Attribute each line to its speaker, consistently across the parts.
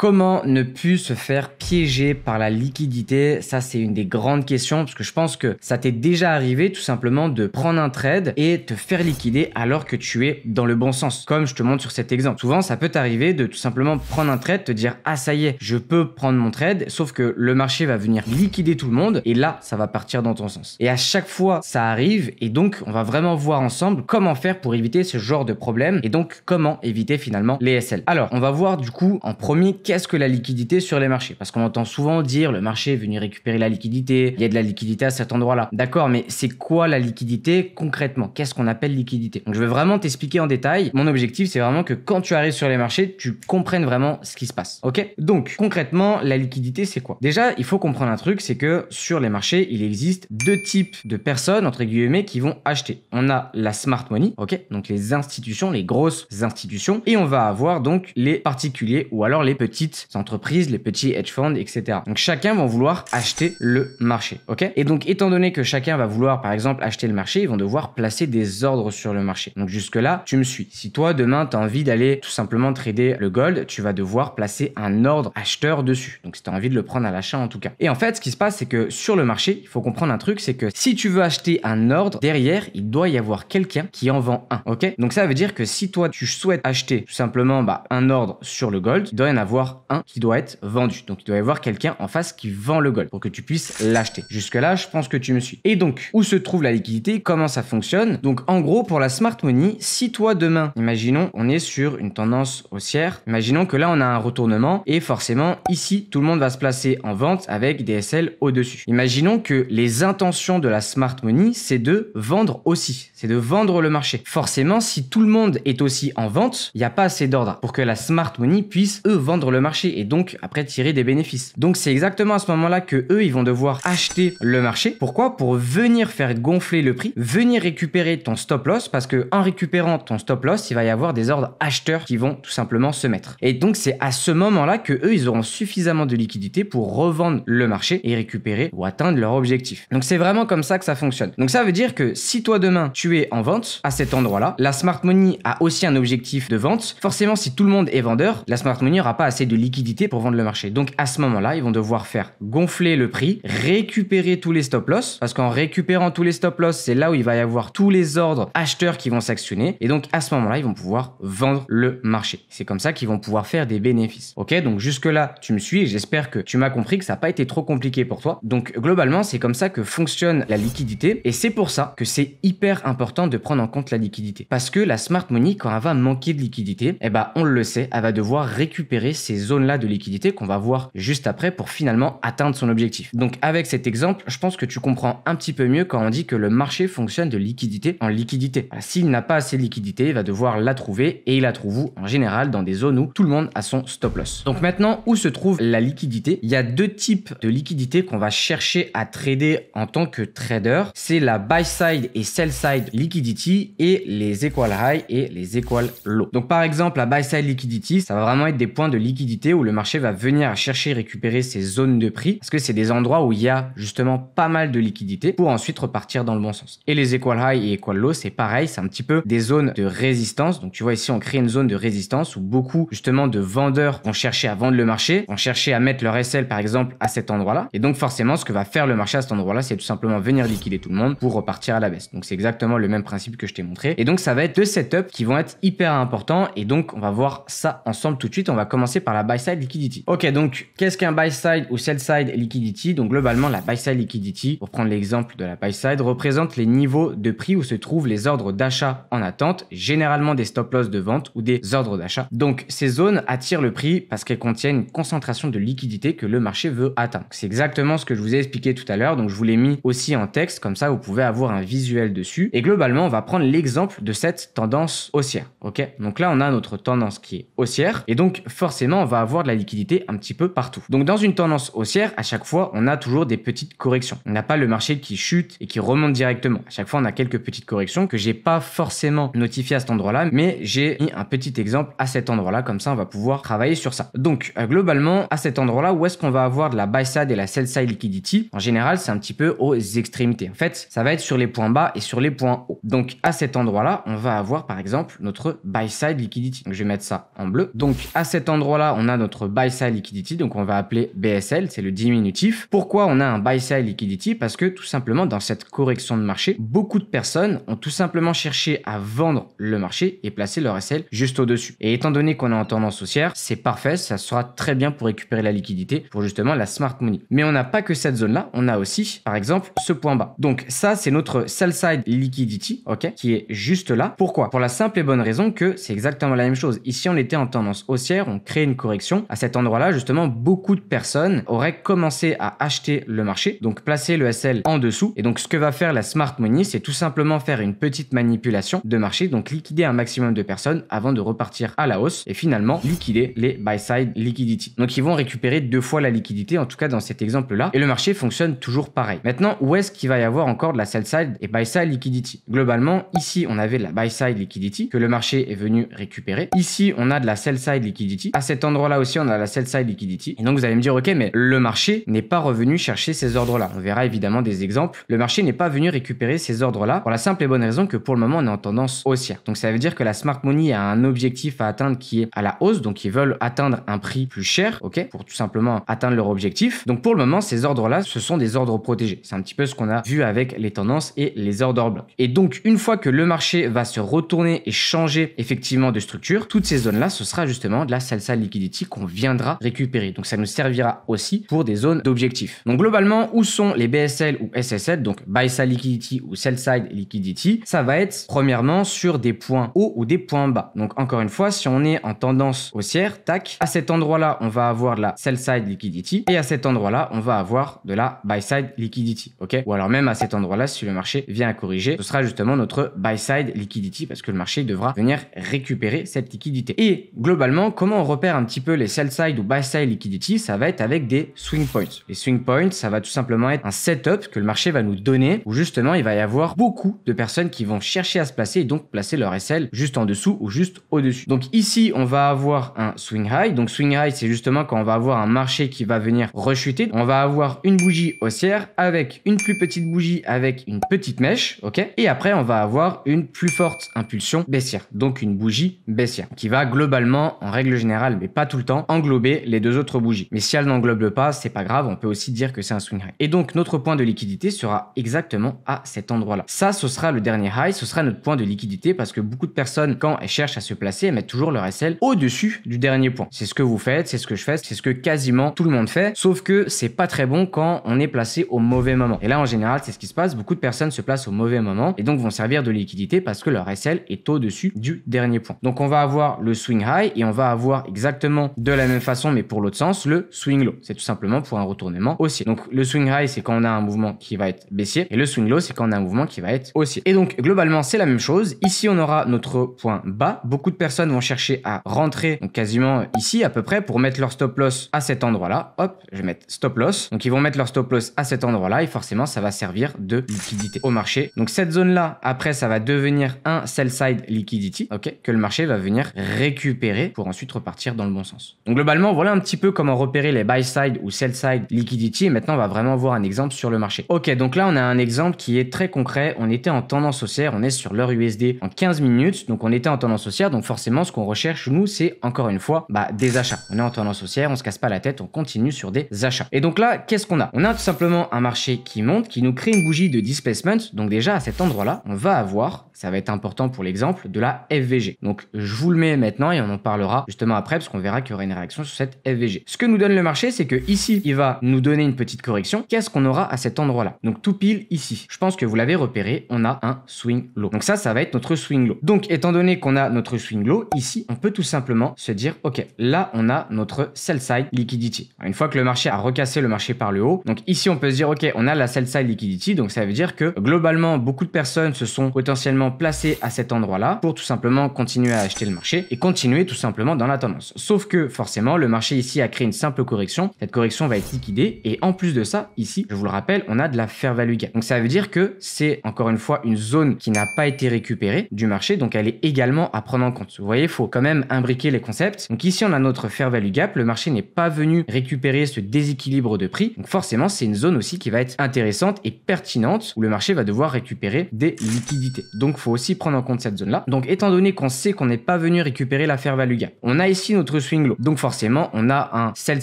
Speaker 1: Comment ne plus se faire piéger par la liquidité? Ça, c'est une des grandes questions parce que je pense que ça t'est déjà arrivé tout simplement de prendre un trade et te faire liquider alors que tu es dans le bon sens. Comme je te montre sur cet exemple. Souvent, ça peut t'arriver de tout simplement prendre un trade, te dire ah ça y est, je peux prendre mon trade, sauf que le marché va venir liquider tout le monde et là, ça va partir dans ton sens. Et à chaque fois, ça arrive et donc on va vraiment voir ensemble comment faire pour éviter ce genre de problème et donc comment éviter finalement les SL. Alors, on va voir du coup en premier qu'est-ce que la liquidité sur les marchés, parce qu'on entend souvent dire le marché est venu récupérer la liquidité, il y a de la liquidité à cet endroit-là. D'accord, mais c'est quoi la liquidité concrètement? Qu'est-ce qu'on appelle liquidité? Donc je vais vraiment t'expliquer en détail. Mon objectif, c'est vraiment que quand tu arrives sur les marchés, tu comprennes vraiment ce qui se passe. Ok? Donc concrètement, la liquidité, c'est quoi? Déjà, il faut comprendre un truc, c'est que sur les marchés, il existe deux types de personnes entre guillemets qui vont acheter. On a la smart money, ok? Donc les institutions, les grosses institutions, et on va avoir donc les particuliers ou alors les petites entreprises, les petits hedge funds, etc. Donc chacun va vouloir acheter le marché, ok? Et donc étant donné que chacun va vouloir par exemple acheter le marché, ils vont devoir placer des ordres sur le marché. Donc jusque là, tu me suis. Si toi demain tu as envie d'aller tout simplement trader le gold, tu vas devoir placer un ordre acheteur dessus. Donc si tu as envie de le prendre à l'achat en tout cas. Et en fait, ce qui se passe, c'est que sur le marché, il faut comprendre un truc, c'est que si tu veux acheter un ordre, derrière, il doit y avoir quelqu'un qui en vend un, ok? Donc ça veut dire que si toi tu souhaites acheter tout simplement un ordre sur le gold, il doit y en avoir un qui doit être vendu. Donc il doit y avoir quelqu'un en face qui vend le gold pour que tu puisses l'acheter. Jusque là, je pense que tu me suis. Et donc, où se trouve la liquidité? Comment ça fonctionne? Donc en gros, pour la smart money, si toi demain, imaginons, on est sur une tendance haussière, imaginons que là on a un retournement et forcément ici, tout le monde va se placer en vente avec des SL au-dessus. Imaginons que les intentions de la smart money, c'est de vendre aussi, c'est de vendre le marché. Forcément, si tout le monde est aussi en vente, il n'y a pas assez d'ordre pour que la smart money puisse eux vendre le marché et donc après tirer des bénéfices. Donc c'est exactement à ce moment-là que eux ils vont devoir acheter le marché. Pourquoi? Pour venir faire gonfler le prix, venir récupérer ton stop loss, parce que en récupérant ton stop loss, il va y avoir des ordres acheteurs qui vont tout simplement se mettre. Et donc c'est à ce moment-là que eux ils auront suffisamment de liquidité pour revendre le marché et récupérer ou atteindre leur objectif. Donc c'est vraiment comme ça que ça fonctionne. Donc ça veut dire que si toi demain tu es en vente à cet endroit-là, la smart money a aussi un objectif de vente. Forcément, si tout le monde est vendeur, la smart money n'aura pas assez de liquidité pour vendre le marché. Donc à ce moment-là, ils vont devoir faire gonfler le prix, récupérer tous les stop loss, parce qu'en récupérant tous les stop loss, c'est là où il va y avoir tous les ordres acheteurs qui vont s'actionner. Et donc à ce moment-là, ils vont pouvoir vendre le marché. C'est comme ça qu'ils vont pouvoir faire des bénéfices. Ok, donc jusque-là, tu me suis et j'espère que tu m'as compris que ça n'a pas été trop compliqué pour toi. Donc globalement, c'est comme ça que fonctionne la liquidité et c'est pour ça que c'est hyper important de prendre en compte la liquidité. Parce que la smart money, quand elle va manquer de liquidité, eh ben on le sait, elle va devoir récupérer ces zones-là de liquidité qu'on va voir juste après pour finalement atteindre son objectif. Donc avec cet exemple, je pense que tu comprends un petit peu mieux quand on dit que le marché fonctionne de liquidité en liquidité. S'il n'a pas assez de liquidité, il va devoir la trouver et il la trouve où? En général dans des zones où tout le monde a son stop loss. Donc maintenant, où se trouve la liquidité? Il y a deux types de liquidité qu'on va chercher à trader en tant que trader. C'est la buy side et sell side liquidity et les equal high et les equal low. Donc par exemple, la buy side liquidity, ça va vraiment être des points de liquidité où le marché va venir chercher récupérer ces zones de prix parce que c'est des endroits où il y a justement pas mal de liquidité pour ensuite repartir dans le bon sens. Et les equal high et equal low, c'est pareil, c'est un petit peu des zones de résistance. Donc tu vois ici, on crée une zone de résistance où beaucoup justement de vendeurs vont chercher à vendre le marché, vont chercher à mettre leur SL par exemple à cet endroit-là. Et donc forcément, ce que va faire le marché à cet endroit-là, c'est tout simplement venir liquider tout le monde pour repartir à la baisse. Donc c'est exactement le même principe que je t'ai montré. Et donc ça va être deux setups qui vont être hyper importants et donc on va voir ça ensemble tout de suite. On va commencer par la buy side liquidity. Ok, donc qu'est-ce qu'un buy side ou sell side liquidity? Donc globalement, la buy side liquidity, pour prendre l'exemple de la buy side, représente les niveaux de prix où se trouvent les ordres d'achat en attente, généralement des stop loss de vente ou des ordres d'achat. Donc ces zones attirent le prix parce qu'elles contiennent une concentration de liquidité que le marché veut atteindre. C'est exactement ce que je vous ai expliqué tout à l'heure, donc je vous l'ai mis aussi en texte, comme ça vous pouvez avoir un visuel dessus. Et globalement, on va prendre l'exemple de cette tendance haussière. Ok, donc là on a notre tendance qui est haussière et donc forcément on va avoir de la liquidité un petit peu partout. Donc dans une tendance haussière, à chaque fois on a toujours des petites corrections. On n'a pas le marché qui chute et qui remonte directement. À chaque fois on a quelques petites corrections que j'ai pas forcément notifiées à cet endroit-là, mais j'ai mis un petit exemple à cet endroit-là, comme ça on va pouvoir travailler sur ça. Donc globalement à cet endroit-là, où est-ce qu'on va avoir de la buy side et la sell side liquidity? En général c'est un petit peu aux extrémités. En fait ça va être sur les points bas et sur les points hauts. Donc à cet endroit-là on va avoir par exemple notre buy side liquidity. Donc je vais mettre ça en bleu. Donc à cet endroit-là là, on a notre buy side liquidity, donc on va appeler BSL, c'est le diminutif. Pourquoi on a un buy side liquidity? Parce que tout simplement, dans cette correction de marché, beaucoup de personnes ont tout simplement cherché à vendre le marché et placer leur SL juste au-dessus. Et étant donné qu'on est en tendance haussière, c'est parfait, ça sera très bien pour récupérer la liquidité pour justement la smart money. Mais on n'a pas que cette zone-là, on a aussi, par exemple, ce point bas. Donc ça, c'est notre sell side liquidity, ok, qui est juste là. Pourquoi? Pour la simple et bonne raison que c'est exactement la même chose. Ici, on était en tendance haussière, on crée une correction. À cet endroit-là, justement, beaucoup de personnes auraient commencé à acheter le marché, donc placer le SL en dessous. Et donc, ce que va faire la smart money, c'est tout simplement faire une petite manipulation de marché, donc liquider un maximum de personnes avant de repartir à la hausse et finalement liquider les buy side liquidity. Donc, ils vont récupérer 2 fois la liquidité, en tout cas dans cet exemple-là. Et le marché fonctionne toujours pareil. Maintenant, où est-ce qu'il va y avoir encore de la sell side et buy side liquidity? Globalement, ici, on avait de la buy side liquidity que le marché est venu récupérer. Ici, on a de la sell side liquidity. À cet endroit-là aussi, on a la sell side liquidity. Et donc, vous allez me dire, ok, mais le marché n'est pas revenu chercher ces ordres-là. On verra évidemment des exemples. Le marché n'est pas venu récupérer ces ordres-là pour la simple et bonne raison que pour le moment, on est en tendance haussière. Donc, ça veut dire que la smart money a un objectif à atteindre qui est à la hausse. Donc, ils veulent atteindre un prix plus cher, ok, pour tout simplement atteindre leur objectif. Donc, pour le moment, ces ordres-là, ce sont des ordres protégés. C'est un petit peu ce qu'on a vu avec les tendances et les ordres blocs. Et donc, une fois que le marché va se retourner et changer effectivement de structure, toutes ces zones-là, ce sera justement de la sell side liquidity qu'on viendra récupérer. Donc, ça nous servira aussi pour des zones d'objectifs. Donc, globalement, où sont les BSL ou SSL, donc buy side liquidity ou sell side liquidity? Ça va être premièrement sur des points hauts ou des points bas. Donc, encore une fois, si on est en tendance haussière, tac, à cet endroit-là, on va avoir de la sell side liquidity et à cet endroit-là, on va avoir de la buy side liquidity, ok? Ou alors même à cet endroit-là, si le marché vient à corriger, ce sera justement notre buy side liquidity parce que le marché devra venir récupérer cette liquidité. Et globalement, comment on repère un petit peu les sell side ou buy side liquidity? Ça va être avec des swing points. Les swing points, ça va tout simplement être un setup que le marché va nous donner où justement il va y avoir beaucoup de personnes qui vont chercher à se placer et donc placer leur SL juste en dessous ou juste au-dessus. Donc ici, on va avoir un swing high. Donc swing high, c'est justement quand on va avoir un marché qui va venir rechuter. On va avoir une bougie haussière avec une plus petite bougie avec une petite mèche, ok? Et après, on va avoir une plus forte impulsion baissière, donc une bougie baissière qui va globalement, en règle générale, mais pas tout le temps, englober les deux autres bougies. Mais si elle n'englobe pas, c'est pas grave, on peut aussi dire que c'est un swing high. Et donc, notre point de liquidité sera exactement à cet endroit-là. Ça, ce sera le dernier high, ce sera notre point de liquidité parce que beaucoup de personnes, quand elles cherchent à se placer, elles mettent toujours leur SL au-dessus du dernier point. C'est ce que vous faites, c'est ce que je fais, c'est ce que quasiment tout le monde fait, sauf que c'est pas très bon quand on est placé au mauvais moment. Et là, en général, c'est ce qui se passe. Beaucoup de personnes se placent au mauvais moment et donc vont servir de liquidité parce que leur SL est au-dessus du dernier point. Donc, on va avoir le swing high et on va avoir exactement de la même façon, mais pour l'autre sens, le swing low. C'est tout simplement pour un retournement haussier. Donc, le swing high, c'est quand on a un mouvement qui va être baissier et le swing low, c'est quand on a un mouvement qui va être haussier. Et donc, globalement, c'est la même chose. Ici, on aura notre point bas. Beaucoup de personnes vont chercher à rentrer, donc quasiment ici à peu près, pour mettre leur stop loss à cet endroit-là. Hop, je vais mettre stop loss. Donc, ils vont mettre leur stop loss à cet endroit-là et forcément, ça va servir de liquidité au marché. Donc, cette zone-là, après, ça va devenir un sell side liquidity, ok, que le marché va venir récupérer pour ensuite repartir dans le bon sens. Donc, globalement, voilà un petit peu comment repérer les buy side ou sell side liquidity. Et maintenant, on va vraiment voir un exemple sur le marché. Ok, donc là, on a un exemple qui est très concret. On était en tendance haussière, on est sur l'heure USD en 15 minutes. Donc, on était en tendance haussière. Donc, forcément, ce qu'on recherche, nous, c'est encore une fois, des achats. On est en tendance haussière, on se casse pas la tête, on continue sur des achats. Et donc là, qu'est-ce qu'on a? On a tout simplement un marché qui monte, qui nous crée une bougie de displacement. Donc, déjà, à cet endroit-là, on va avoir, ça va être important pour l'exemple, de la FVG. Donc, je vous le mets maintenant et on en parlera justement après parce qu'on verra qu'il y aura une réaction sur cette FVG. Ce que nous donne le marché, c'est que ici, il va nous donner une petite correction. Qu'est-ce qu'on aura à cet endroit-là? Donc, tout pile ici. Je pense que vous l'avez repéré, on a un swing low. Donc ça va être notre swing low. Donc, étant donné qu'on a notre swing low, ici, on peut tout simplement se dire, ok, là, on a notre sell side liquidity. Une fois que le marché a recassé le marché par le haut, donc ici, on peut se dire, ok, on a la sell side liquidity. Donc, ça veut dire que globalement, beaucoup de personnes se sont potentiellement placées à cet endroit-là pour tout simplement continuer à acheter le marché et continuer tout simplement dans la tendance. Sauf que forcément, le marché ici a créé une simple correction. Cette correction va être liquidée et en plus de ça, ici, je vous le rappelle, on a de la fair value gap. Donc, ça veut dire que c'est encore une fois une zone qui n'a pas été récupérée du marché. Donc, elle est également à prendre en compte. Vous voyez, il faut quand même imbriquer les concepts. Donc, ici, on a notre fair value gap. Le marché n'est pas venu récupérer ce déséquilibre de prix. Donc, forcément, c'est une zone aussi qui va être intéressante et pertinente où le marché va devoir récupérer des liquidités. Donc, il faut aussi prendre en compte cette zone-là. Donc, étant donné qu'on sait qu'on n'est pas venu récupérer la fair value gap, on a ici notre swing low. Donc forcément, on a un sell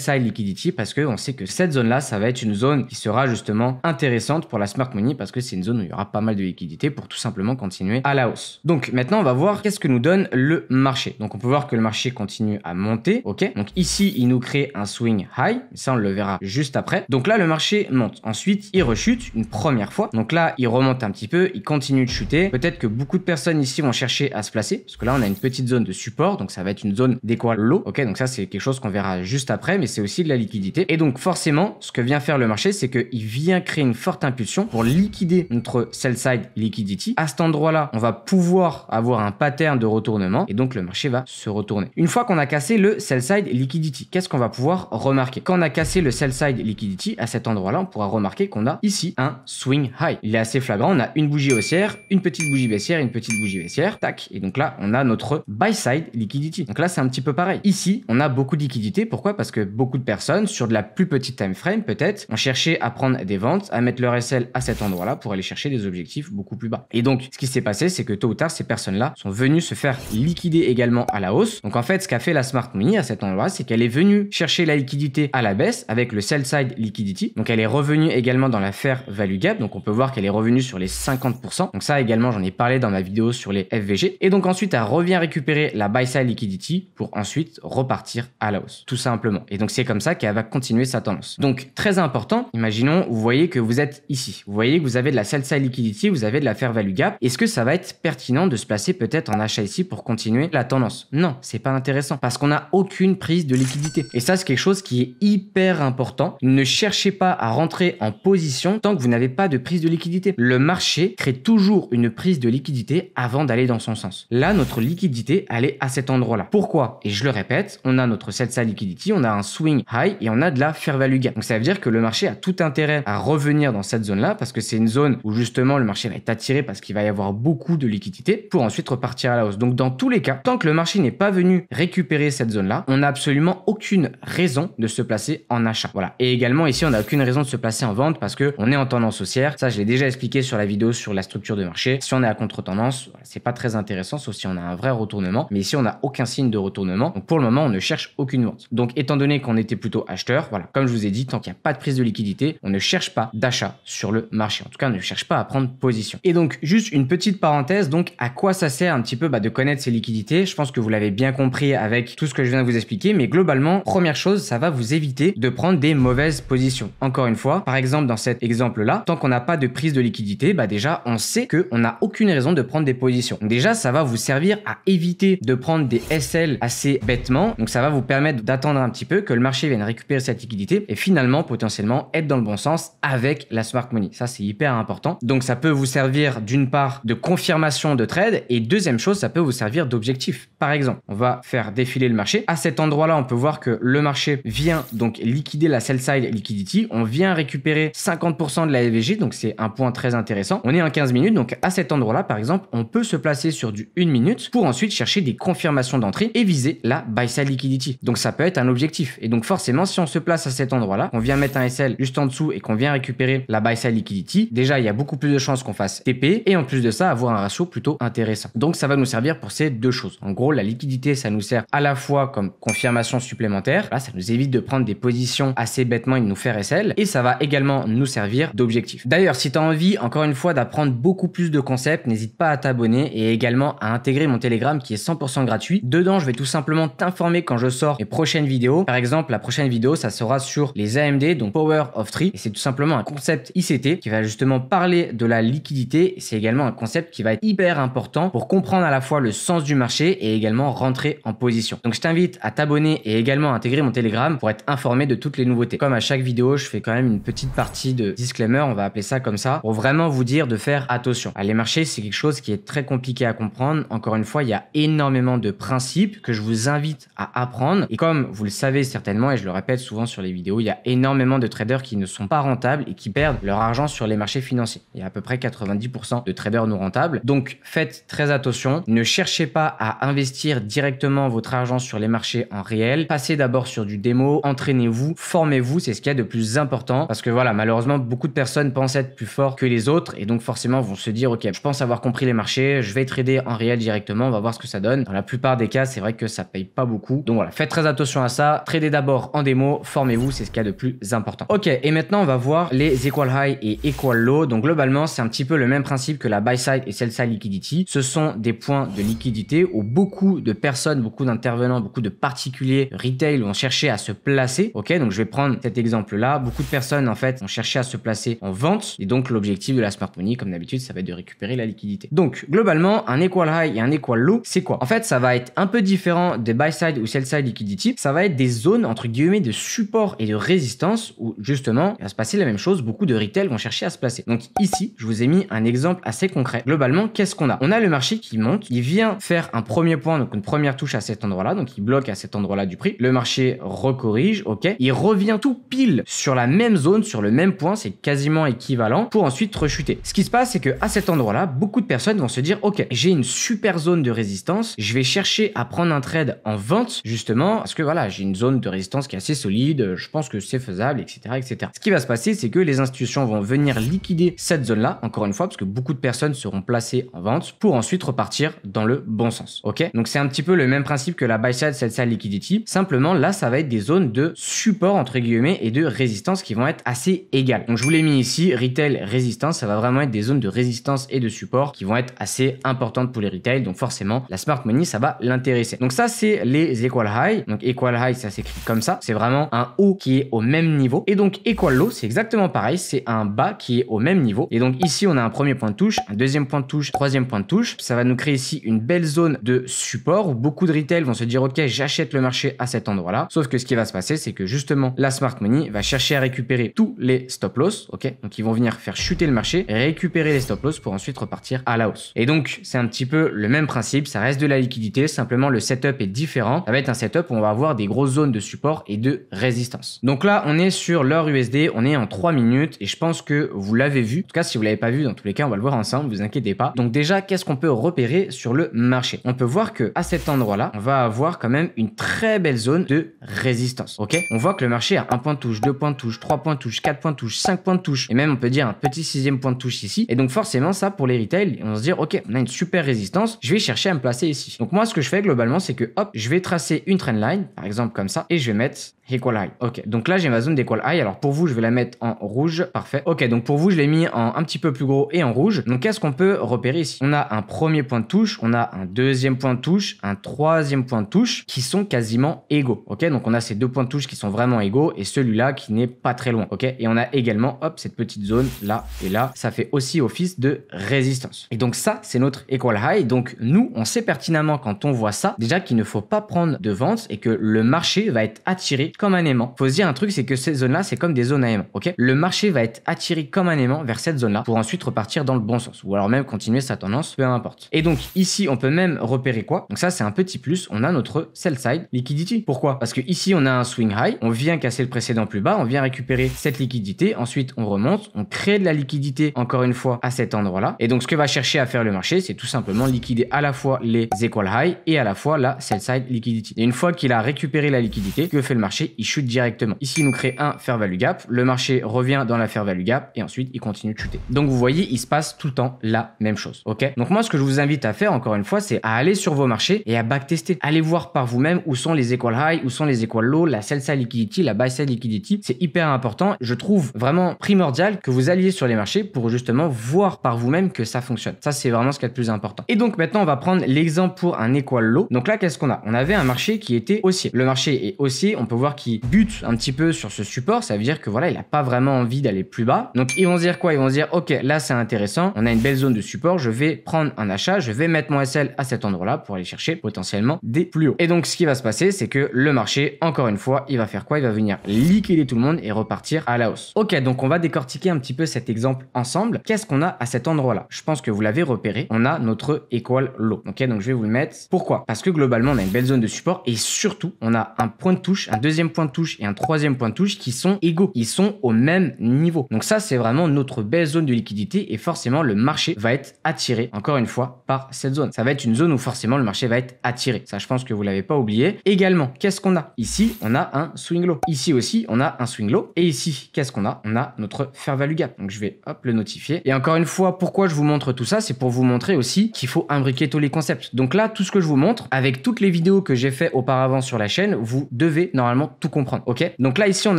Speaker 1: side liquidity parce qu'on sait que cette zone-là, ça va être une zone qui sera justement intéressante pour la smart money parce que c'est une zone où il y aura pas mal de liquidité pour tout simplement continuer à la hausse. Donc maintenant, on va voir qu'est-ce que nous donne le marché. Donc on peut voir que le marché continue à monter, ok. Donc ici, il nous crée un swing high, ça on le verra juste après. Donc là, le marché monte. Ensuite, il rechute une première fois. Donc là, il remonte un petit peu, il continue de chuter. Peut-être que beaucoup de personnes ici vont chercher à se placer parce que là, on a une petite zone de support, donc ça va être une zone d'équal low, ok. Donc ça, c'est quelque chose qu'on verra juste après, mais c'est aussi de la liquidité. Et donc forcément, ce que vient faire le marché, c'est qu'il vient créer une forte impulsion pour liquider notre sell side liquidity. À cet endroit-là, on va pouvoir avoir un pattern de retournement et donc le marché va se retourner. Une fois qu'on a cassé le sell side liquidity, qu'est-ce qu'on va pouvoir remarquer? Quand on a cassé le sell side liquidity, à cet endroit-là, on pourra remarquer qu'on a ici un swing high. Il est assez flagrant, on a une bougie haussière, une petite bougie baissière, une petite bougie baissière, tac. Et donc là, on a notre buy side liquidity. Donc là, c'est un petit peu pareil. Ici, on a beaucoup de liquidité. Pourquoi? Parce que beaucoup de personnes, sur de la plus petite time frame, peut-être, ont cherché à prendre des ventes, à mettre leur SL à cet endroit-là pour aller chercher des objectifs beaucoup plus bas. Et donc, ce qui s'est passé, c'est que tôt ou tard, ces personnes-là sont venues se faire liquider également à la hausse. Donc en fait, ce qu'a fait la smart money à cet endroit, c'est qu'elle est venue chercher la liquidité à la baisse avec le sell side liquidity. Donc elle est revenue également dans la fair value gap. Donc on peut voir qu'elle est revenue sur les 50%. Donc ça également, j'en ai parlé dans ma vidéo sur les FVG. Et donc ensuite, elle revient récupérer la buy side liquidity pour ensuite repartir à la hausse, tout simplement. Et donc c'est comme ça qu'elle va continuer sa tendance. Donc très important, imaginons, vous voyez que vous êtes ici. Vous voyez que vous avez de la sell side liquidity, vous avez de la fair value gap. Est-ce que ça va être pertinent de se placer peut-être en achat ici pour continuer la tendance? Non, c'est pas intéressant parce qu'on n'a aucune prise de liquidité. Et ça, c'est quelque chose qui est hyper important. Ne cherchez pas à rentrer en position tant que vous n'avez pas de prise de liquidité. Le marché crée toujours une prise de liquidité avant d'aller dans son sens. Là, notre liquidité, elle est à cet endroit-là. Pourquoi? Et je le répète, on a notre sell side liquidity, on a un swing high et on a de la fair value gap. Donc ça veut dire que le marché a tout intérêt à revenir dans cette zone-là parce que c'est une zone où justement le marché va être attiré parce qu'il va y avoir beaucoup de liquidité pour ensuite repartir à la hausse. Donc dans tous les cas, tant que le marché n'est pas venu récupérer cette zone-là, on n'a absolument aucune raison de se placer en achat. Voilà. Et également ici, on n'a aucune raison de se placer en vente parce que on est en tendance haussière. Ça, je l'ai déjà expliqué sur la vidéo sur la structure de marché. Si on est à contre-tendance, voilà, c'est pas très intéressant, sauf si on a un vrai retournement. Mais ici, on n'a aucun signe de retournement. Donc pour le moment, on ne cherche aucune vente. Donc étant donné qu'on était plutôt acheteur, voilà, comme je vous ai dit, tant qu'il n'y a pas de prise de liquidité, on ne cherche pas d'achat sur le marché. En tout cas, on ne cherche pas à prendre position. Et donc juste une petite parenthèse, donc à quoi ça sert un petit peu de connaître ces liquidités? Je pense que vous l'avez bien compris avec tout ce que je viens de vous expliquer, mais globalement, première chose, ça va vous éviter de prendre des mauvaises positions. Encore une fois, par exemple, dans cet exemple-là, tant qu'on n'a pas de prise de liquidité, déjà, on sait qu'on n'a aucune raison de prendre des positions. Donc déjà, ça va vous servir à éviter de prendre des SL assez bêtement. Donc ça va vous permettre d'attendre un petit peu que le marché vienne récupérer cette liquidité et finalement, potentiellement, être dans le bon sens avec la smart money. Ça, c'est hyper important. Donc ça peut vous servir d'une part de confirmation de trade et deuxième chose, ça peut vous servir d'objectif. Par exemple, on va faire défiler le marché. À cet endroit-là, on peut voir que le marché vient donc liquider la sell side liquidity. On vient récupérer 50% de la FVG, donc c'est un point très intéressant. On est en 15 minutes, donc à cet endroit-là, par exemple, on peut se placer sur du 1 minute pour ensuite chercher des confirmations d'entrée et viser la buy side liquidity. Donc ça peut être un objectif. Et donc forcément, si on se place à cet endroit-là, on vient mettre un SL juste en dessous et qu'on vient récupérer la buy side liquidity, déjà il y a beaucoup plus de chances qu'on fasse TP et en plus de ça, avoir un ratio plutôt intéressant. Donc ça va nous servir pour ces deux choses. En gros, la liquidité, ça nous sert à la fois comme confirmation supplémentaire. Là, ça nous évite de prendre des positions assez bêtement et de nous faire SL. Et ça va également nous servir d'objectif. D'ailleurs, si tu as envie, encore une fois, d'apprendre beaucoup plus de concepts, n'hésite pas à t'abonner et également à intégrer mon Telegram qui est 100% gratuit. Dedans, je vais tout simplement t'informer quand je sors mes prochaines vidéos. Par exemple, la prochaine vidéo, ça sera sur les AMD, donc Power of Three. Et c'est tout simplement un concept ICT qui va justement parler de la liquidité. C'est également un concept qui va être hyper important pour comprendre à la fois le sens du marché et également rentrer en position. Donc je t'invite à t'abonner et également à intégrer mon Telegram pour être informé de toutes les nouveautés. Comme à chaque vidéo, je fais quand même une petite partie de disclaimer, on va appeler ça comme ça, pour vraiment vous dire de faire attention. Les marchés, c'est quelque chose qui est très compliqué à comprendre. Encore une fois, il y a énormément de principes que je vous invite à apprendre. Et comme vous le savez certainement, et je le répète souvent sur les vidéos, il y a énormément de traders qui ne sont pas rentables et qui perdent leur argent sur les marchés financiers. Il y a à peu près 90% de traders non rentables. Donc faites très attention. Ne cherchez pas à investir directement votre argent sur les marchés en réel. Passez d'abord sur du démo, entraînez-vous, formez-vous, c'est ce qu'il y a de plus important. Parce que voilà, malheureusement, beaucoup de personnes pensent être plus forts que les autres et donc forcément vont se dire, ok, je pense avoir compris les marchés, je vais trader en réel directement, on va voir ce que ça donne. Dans la plupart des cas, c'est vrai que ça paye pas beaucoup. Donc voilà, faites très attention à ça. Tradez d'abord en démo, formez-vous, c'est ce qu'il y a de plus important. Ok, et maintenant on va voir les equal high et equal low. Donc globalement, c'est un petit peu le même principe que la buy side et sell side liquidity. Ce sont des points de liquidité où beaucoup de personnes, beaucoup d'intervenants, beaucoup de particuliers retail vont chercher à se placer. Ok, donc je vais prendre cet exemple-là. Beaucoup de personnes en fait vont chercher à se placer en vente et donc l'objectif de la smart money, comme d'habitude, ça va être de récupérer la liquidité. Donc globalement, un equal high et un equal low, c'est quoi? En fait, ça va être un peu différent des buy side ou sell side liquidity. Ça va être des zones entre guillemets de support et de résistance où justement il va se passer la même chose. Beaucoup de retail vont chercher à se placer. Donc ici, je vous ai mis un exemple assez concret. Globalement, qu'est-ce qu'on a? On a le marché qui monte, il vient faire un premier point, donc une première touche à cet endroit-là, donc il bloque à cet endroit-là du prix. Le marché recorrige, ok, il revient tout pile sur la même zone, sur le même point, c'est quasiment équivalent pour ensuite rechuter. Ce qui se passe, c'est que à cet endroit-là, beaucoup de personnes vont se dire, ok, j'ai une super zone de résistance, je vais chercher à prendre un trade en vente justement parce que voilà, j'ai une zone de résistance qui est assez solide, je pense que c'est faisable, etc., etc. Ce qui va se passer, c'est que les institutions vont venir liquider cette zone-là, encore une fois, parce que beaucoup de personnes seront placées en vente pour ensuite repartir dans le bon sens. Ok, donc c'est un petit peu le même principe que la buy side, sell side liquidity. Simplement, là, ça va être des zones de support entre guillemets et de résistance qui vont être assez égales. Donc je vous l'ai mis ici, retail, résistance, ça va vraiment être des zones de résistance et de support qui vont être assez importantes pour les retail. Donc forcément, la smart money, ça va l'intéresser. Donc ça, c'est les equal high. Donc equal high, ça s'écrit comme ça. C'est vraiment un haut qui est au même niveau. Et donc equal low, c'est exactement pareil. C'est un bas qui est au même niveau. Et donc ici, on a un premier point de touche, un deuxième point de touche, troisième point de touche. Ça va nous créer ici une belle zone de support où beaucoup de retail vont se dire, ok, j'achète le marché à cet endroit-là. Sauf que ce qui va se passer, c'est que justement, la smart money va chercher à récupérer tous les stop loss. Ok, donc ils vont venir faire chuter le marché, récupérer les stop loss pour ensuite repartir à la hausse. Et donc, c'est un petit peu le même principe. Ça reste de la liquidité. Simplement, le setup est différent. Ça va être un setup où on va avoir des grosses zones de support et de résistance. Donc là, on est sur l'heure USD. On est en 3 minutes et je pense que vous l'avez vu. En tout cas, si vous l'avez pas vu, dans tous les cas, on va le voir ensemble. Vous inquiétez pas. Donc déjà, qu'est-ce qu'on peut repérer sur le marché? On peut voir que à cet endroit-là, on va avoir quand même une très belle zone de résistance. Ok, on voit que le marché a un point de touche, 2 points de touche, 3 points de touche, 4 points de touche, 5 points de touche et même on peut dire un petit 6e point de touche ici. Et donc forcément, ça pour les retail, on va se dire ok, on a une super résistance. Je vais chercher à me placer ici. Donc moi, ce que je fais globalement, c'est que hop, je vais tracer une trendline, par exemple comme ça, et je vais mettre equal high. Ok, donc là j'ai ma zone d'equal high. Alors pour vous, je vais la mettre en rouge. Parfait. Ok, donc pour vous, je l'ai mis en un petit peu plus gros et en rouge. Donc qu'est-ce qu'on peut repérer ici? On a un premier point de touche, on a un deuxième point de touche, un troisième point de touche qui sont quasiment égaux. Ok, donc on a ces deux points de touche qui sont vraiment égaux et celui-là qui n'est pas très loin. Ok, et on a également hop cette petite zone là et là. Ça fait aussi office de résistance. Et donc ça, c'est notre equal high. Donc nous, on sait pertinemment quand on voit ça déjà qu'il ne faut pas prendre de vente et que le marché va être attiré comme un aimant. Faut se dire un truc, c'est que ces zones-là, c'est comme des zones à aimant. Ok, le marché va être attiré comme un aimant vers cette zone-là pour ensuite repartir dans le bon sens ou alors même continuer sa tendance, peu importe. Et donc ici, on peut même repérer quoi? Donc ça, c'est un petit plus. On a notre sell side liquidity. Pourquoi? Parce que ici, on a un swing high. On vient casser le précédent plus bas. On vient récupérer cette liquidité. Ensuite, on remonte. On crée de la liquidité encore une fois à cet endroit-là. Et donc, ce que va chercher à faire le marché, c'est tout simplement liquider à la fois les equal high et à la fois la sell side liquidity. Et une fois qu'il a récupéré la liquidité, que fait le marché? Il chute directement. Ici, il nous crée un fair value gap. Le marché revient dans la fair value gap et ensuite, il continue de chuter. Donc, vous voyez, il se passe tout le temps la même chose. Ok? Donc, moi, ce que je vous invite à faire, encore une fois, c'est à aller sur vos marchés et à backtester. Allez voir par vous-même où sont les equal high, où sont les equal low, la sell side liquidity, la buy side liquidity. C'est hyper important. Je trouve vraiment primordial que vous alliez sur les marchés pour justement voir par vous-même que ça fonctionne. Ça, c'est vraiment ce qui est le plus important. Et donc, maintenant, on va prendre l'exemple pour un equal low. Donc là, qu'est-ce qu'on a? On avait un marché qui était haussier. Le marché est haussier. On peut voir qu'il bute un petit peu sur ce support. Ça veut dire que voilà, il n'a pas vraiment envie d'aller plus bas. Donc, ils vont se dire quoi? Ils vont se dire, ok, là, c'est intéressant. On a une belle zone de support. Je vais prendre un achat. Je vais mettre mon SL à cet endroit-là pour aller chercher potentiellement des plus hauts. Et donc, ce qui va se passer, c'est que le marché, encore une fois, il va faire quoi? Il va venir liquider tout le monde et repartir à la hausse. Ok, donc on va décortiquer un petit peu cet exemple ensemble. Qu'est-ce qu'on a à cet endroit-là? Je pense que vous l'avez repéré. On a notre equal low. Ok, donc je vais vous le mettre. Pourquoi? Parce que globalement, on a une belle zone de support et surtout, on a un point de touche, un deuxième deuxième point de touche et un troisième point de touche qui sont égaux. Ils sont au même niveau. Donc ça, c'est vraiment notre belle zone de liquidité et forcément, le marché va être attiré, encore une fois, par cette zone. Ça va être une zone où forcément, le marché va être attiré. Ça, je pense que vous l'avez pas oublié. Également, qu'est-ce qu'on a? Ici, on a un swing low. Ici aussi, on a un swing low. Et ici, qu'est-ce qu'on a? On a notre fair value gap. Donc, je vais, hop, le notifier. Et encore une fois, pourquoi je vous montre tout ça? C'est pour vous montrer aussi qu'il faut imbriquer tous les concepts. Donc là, tout ce que je vous montre, avec toutes les vidéos que j'ai fait auparavant sur la chaîne, vous devez normalement tout comprendre. Ok? Donc là, ici, on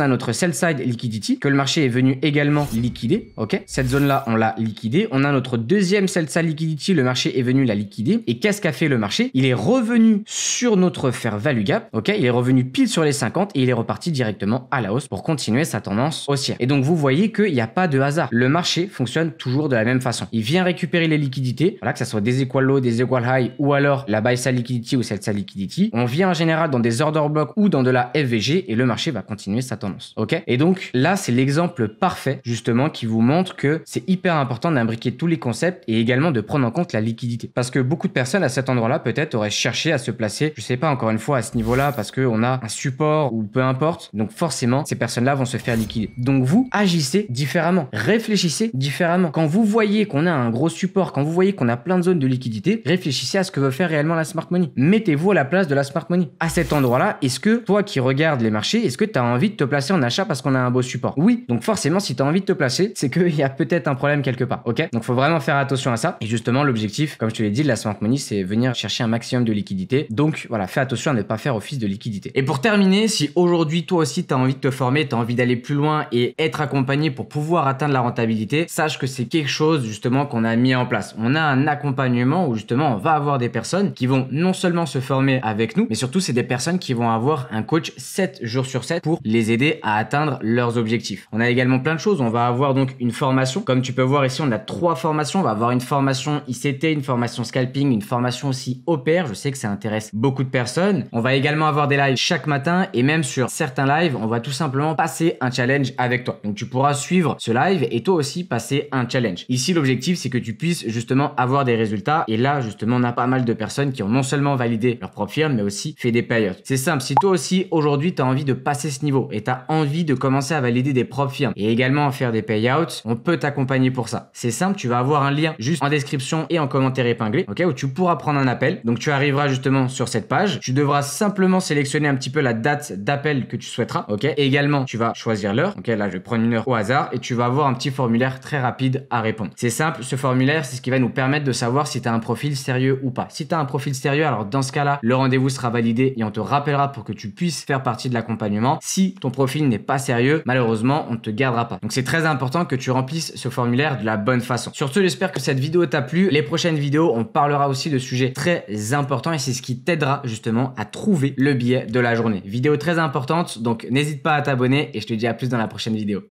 Speaker 1: a notre sell side liquidity que le marché est venu également liquider. Ok? Cette zone-là, on l'a liquidée. On a notre deuxième sell side liquidity. Le marché est venu la liquider. Et qu'est-ce qu'a fait le marché? Il est revenu sur notre fair value gap. Ok? Il est revenu pile sur les 50 et il est reparti directement à la hausse pour continuer sa tendance haussière. Et donc, vous voyez qu'il n'y a pas de hasard. Le marché fonctionne toujours de la même façon. Il vient récupérer les liquidités. Voilà, que ce soit des equal low, des equal high ou alors la buy side liquidity ou sell side liquidity. On vient en général dans des order blocks ou dans de la FVG et le marché va continuer sa tendance. Ok? Et donc, là, c'est l'exemple parfait, justement, qui vous montre que c'est hyper important d'imbriquer tous les concepts et également de prendre en compte la liquidité. Parce que beaucoup de personnes à cet endroit-là, peut-être, auraient cherché à se placer, je sais pas, encore une fois, à ce niveau-là, parce qu'on a un support ou peu importe. Donc, forcément, ces personnes-là vont se faire liquider. Donc, vous agissez différemment. Réfléchissez différemment. Quand vous voyez qu'on a un gros support, quand vous voyez qu'on a plein de zones de liquidité, réfléchissez à ce que veut faire réellement la smart money. Mettez-vous à la place de la smart money. À cet endroit-là, est-ce que toi qui regardes les marchés, est-ce que tu as envie de te placer en achat parce qu'on a un beau support? Oui. Donc forcément, si tu as envie de te placer, c'est qu'il y a peut-être un problème quelque part. Ok? Donc faut vraiment faire attention à ça. Et justement, l'objectif, comme je te l'ai dit, de la smart money, c'est venir chercher un maximum de liquidité. Donc voilà, fais attention à ne pas faire office de liquidité. Et pour terminer, si aujourd'hui toi aussi tu as envie de te former, tu as envie d'aller plus loin et être accompagné pour pouvoir atteindre la rentabilité, sache que c'est quelque chose justement qu'on a mis en place. On a un accompagnement où justement on va avoir des personnes qui vont non seulement se former avec nous, mais surtout c'est des personnes qui vont avoir un coach 7 jours sur 7 pour les aider à atteindre leurs objectifs. On a également plein de choses. On va avoir donc une formation. Comme tu peux voir ici, on a 3 formations. On va avoir une formation ICT, une formation scalping, une formation aussi OPR. Je sais que ça intéresse beaucoup de personnes. On va également avoir des lives chaque matin et même sur certains lives, on va tout simplement passer un challenge avec toi. Donc tu pourras suivre ce live et toi aussi passer un challenge. Ici, l'objectif, c'est que tu puisses justement avoir des résultats. Et là, justement, on a pas mal de personnes qui ont non seulement validé leur propre firme, mais aussi fait des payouts. C'est simple. Si toi aussi, aujourd'hui, tu as envie de passer ce niveau et tu as envie de commencer à valider des propres firmes et également à faire des payouts, on peut t'accompagner pour ça. C'est simple. Tu vas avoir un lien juste en description et en commentaire épinglé, ok, où tu pourras prendre un appel. Donc, tu arriveras justement sur cette page. Tu devras simplement sélectionner un petit peu la date d'appel que tu souhaiteras, ok. Et également, tu vas choisir l'heure. Ok, là, je vais prendre une heure au hasard et tu vas avoir un petit formulaire très rapide à répondre. C'est simple. Ce formulaire, c'est ce qui va nous permettre de savoir si tu as un profil sérieux ou pas. Si tu as un profil sérieux, alors dans ce cas-là, le rendez-vous sera validé et on te rappellera pour que tu puisses faire partie de l'accompagnement. Si ton profil n'est pas sérieux, malheureusement, on ne te gardera pas. Donc, c'est très important que tu remplisses ce formulaire de la bonne façon. Sur ce, j'espère que cette vidéo t'a plu. Les prochaines vidéos, on parlera aussi de sujets très importants et c'est ce qui t'aidera justement à trouver le billet de la journée. Vidéo très importante, donc n'hésite pas à t'abonner et je te dis à plus dans la prochaine vidéo.